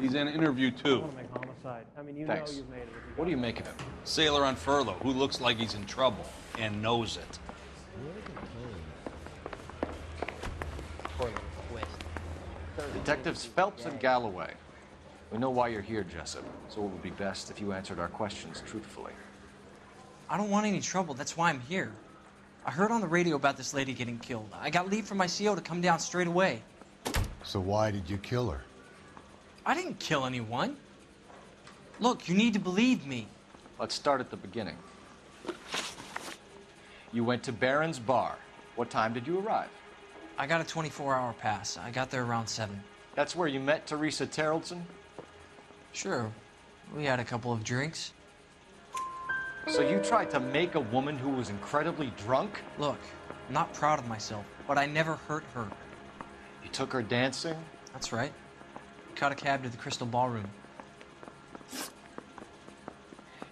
He's in interview I two. want to make homicide. I mean, you Thanks. know you've made it. If you What do you make of him? Sailor on furlough who looks like he's in trouble and knows it. Detectives Phelps and Galloway. We know why you're here, Jessup, so it would be best if you answered our questions truthfully. I don't want any trouble. That's why I'm here. I heard on the radio about this lady getting killed. I got leave from my CO to come down straight away. So why did you kill her? I didn't kill anyone. Look, you need to believe me. Let's start at the beginning. You went to Barron's Bar. What time did you arrive? I got a 24-hour pass. I got there around 7. That's where you met Teresa Terrellson? Sure. We had a couple of drinks. So you tried to make a woman who was incredibly drunk? Look, I'm not proud of myself, but I never hurt her. You took her dancing? That's right. Caught a cab to the Crystal Ballroom.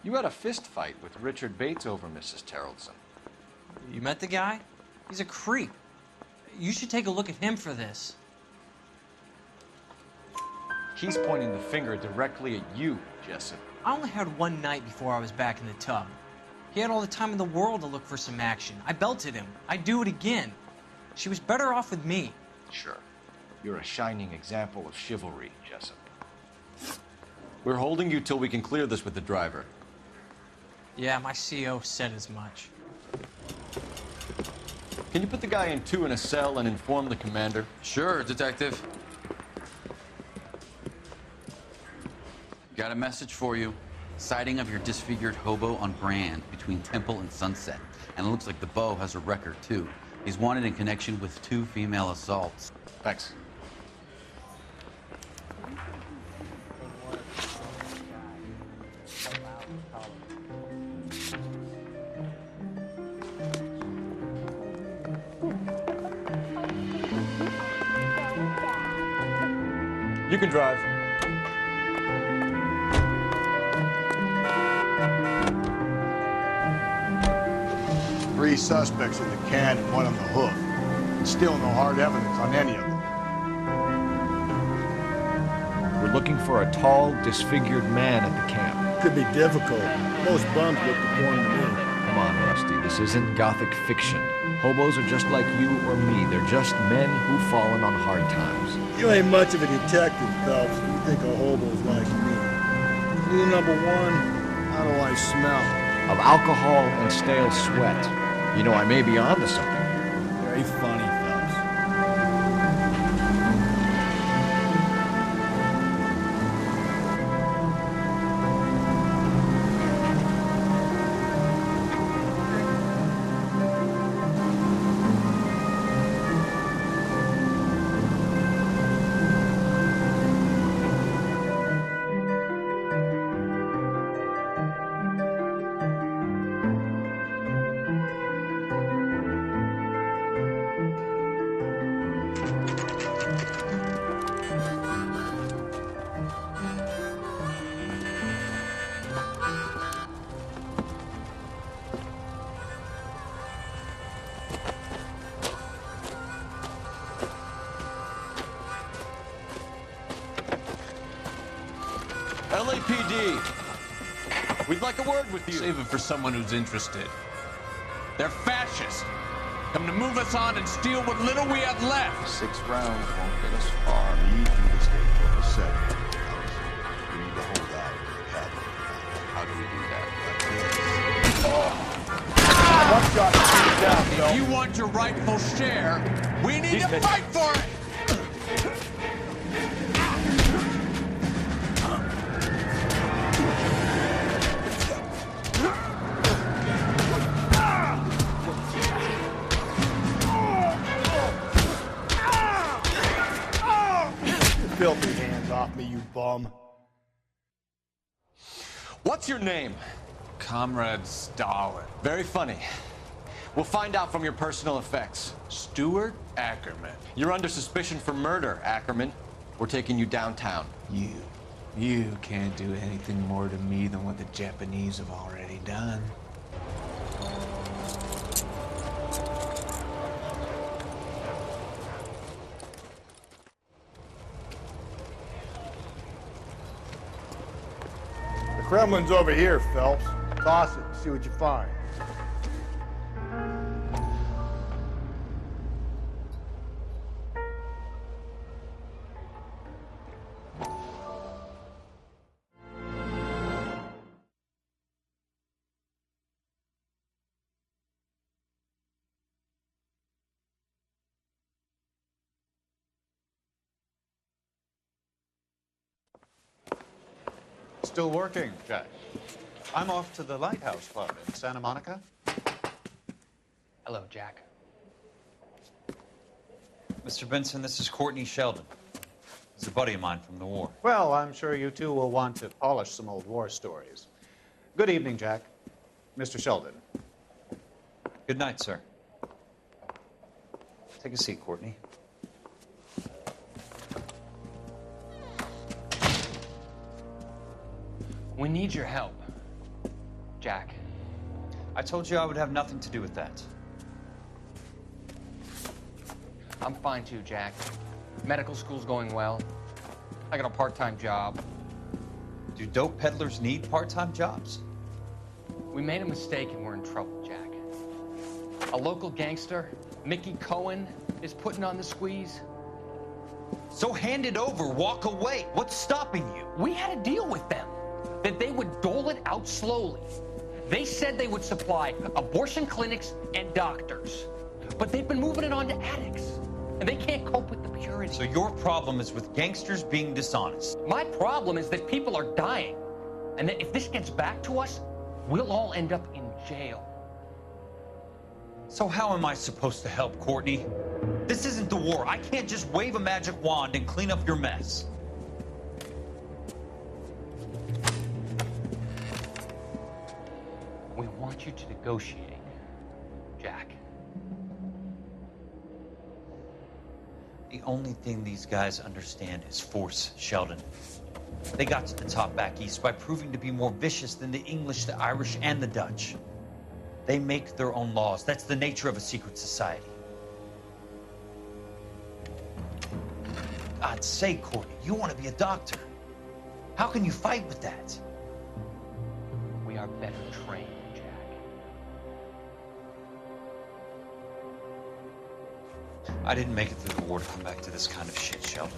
You had a fist fight with Richard Bates over Mrs. Terrellson. You met the guy? He's a creep. You should take a look at him for this. He's pointing the finger directly at you, Jessup. I only had one night before I was back in the tub. He had all the time in the world to look for some action. I belted him. I'd do it again. She was better off with me. Sure. You're a shining example of chivalry, Jessup. We're holding you till we can clear this with the driver. Yeah, my CO said as much. Can you put the guy in 2 in a cell and inform the commander? Sure, Detective. Got a message for you. Sighting of your disfigured hobo on Brand between Temple and Sunset. And it looks like the beau has a record, too. He's wanted in connection with 2 female assaults. Thanks. You can drive. Three suspects in the can and one on the hook. And still no hard evidence on any of them. We're looking for a tall, disfigured man at the camp. Could be difficult. Most bums look the form to me. Come on, Rusty, this isn't gothic fiction. Hobos are just like you or me. They're just men who've fallen on hard times. You ain't much of a detective, Phelps. You think a hobo's like me. Clue number 1, how do I smell? Of alcohol and stale sweat. You know, I may be onto something. Very funny, Phelps. LAPD, we'd like a word with you. Save it for someone who's interested. They're fascists. Come to move us on and steal what little we have left. 6 rounds won't get us far. Need you to stay copacetic. We need to hold out and have it. How do we do that? One shot, down, If you want your rightful share, we need to fight for it! Filthy hands off me, you bum. What's your name? Comrade Stalin. Very funny. We'll find out from your personal effects. Stuart Ackerman. You're under suspicion for murder, Ackerman. We're taking you downtown. You can't do anything more to me than what the Japanese have already done. Kremlin's over here, Phelps. Toss it, see what you find. Still working, Jack. I'm off to the Lighthouse Club in Santa Monica. Hello, Jack. Mr. Benson, this is Courtney Sheldon. He's a buddy of mine from the war. Well, I'm sure you two will want to polish some old war stories. Good evening, Jack. Mr. Sheldon. Good night, sir. Take a seat, Courtney. We need your help, Jack. I told you I would have nothing to do with that. I'm fine too, Jack. Medical school's going well. I got a part-time job. Do dope peddlers need part-time jobs? We made a mistake and we're in trouble, Jack. A local gangster, Mickey Cohen, is putting on the squeeze. So hand it over, walk away. What's stopping you? We had a deal with them that they would dole it out slowly. They said they would supply abortion clinics and doctors, but they've been moving it on to addicts, and they can't cope with the purity. So your problem is with gangsters being dishonest. My problem is that people are dying, and that if this gets back to us, we'll all end up in jail. So how am I supposed to help, Courtney? This isn't the war. I can't just wave a magic wand and clean up your mess. We want you to negotiate, Jack. The only thing these guys understand is force, Sheldon. They got to the top back east by proving to be more vicious than the English, the Irish, and the Dutch. They make their own laws. That's the nature of a secret society. God's sake, Courtney, you want to be a doctor. How can you fight with that? We are better trained, Jack. I didn't make it through the war to come back to this kind of shit, Sheldon.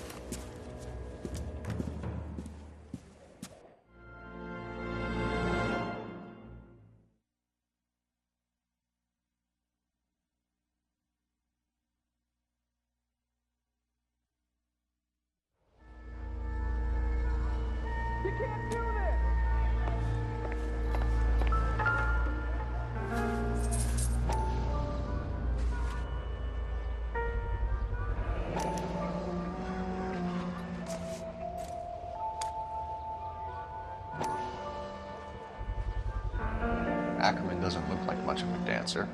Ackerman doesn't look like much of a dancer.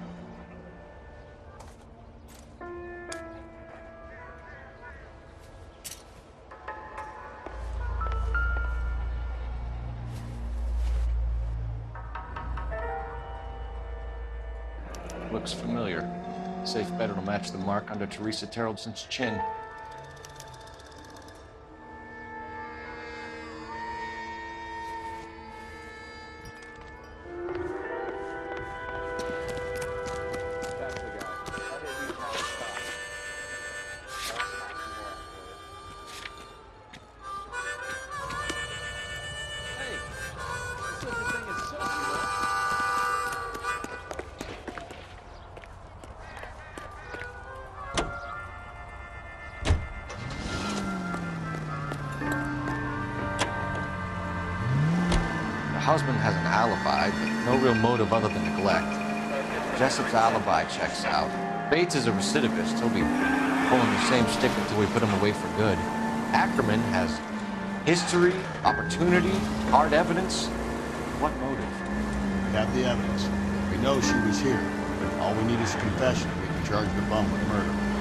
Looks familiar. Safe bet it'll match the mark under Teresa Terreldson's chin. The husband has an alibi, but no real motive other than neglect. Jessup's alibi checks out. Bates is a recidivist. He'll be pulling the same stick until we put him away for good. Ackerman has history, opportunity, hard evidence. What motive? We have the evidence. We know she was here. All we need is a confession. We can charge the bum with murder.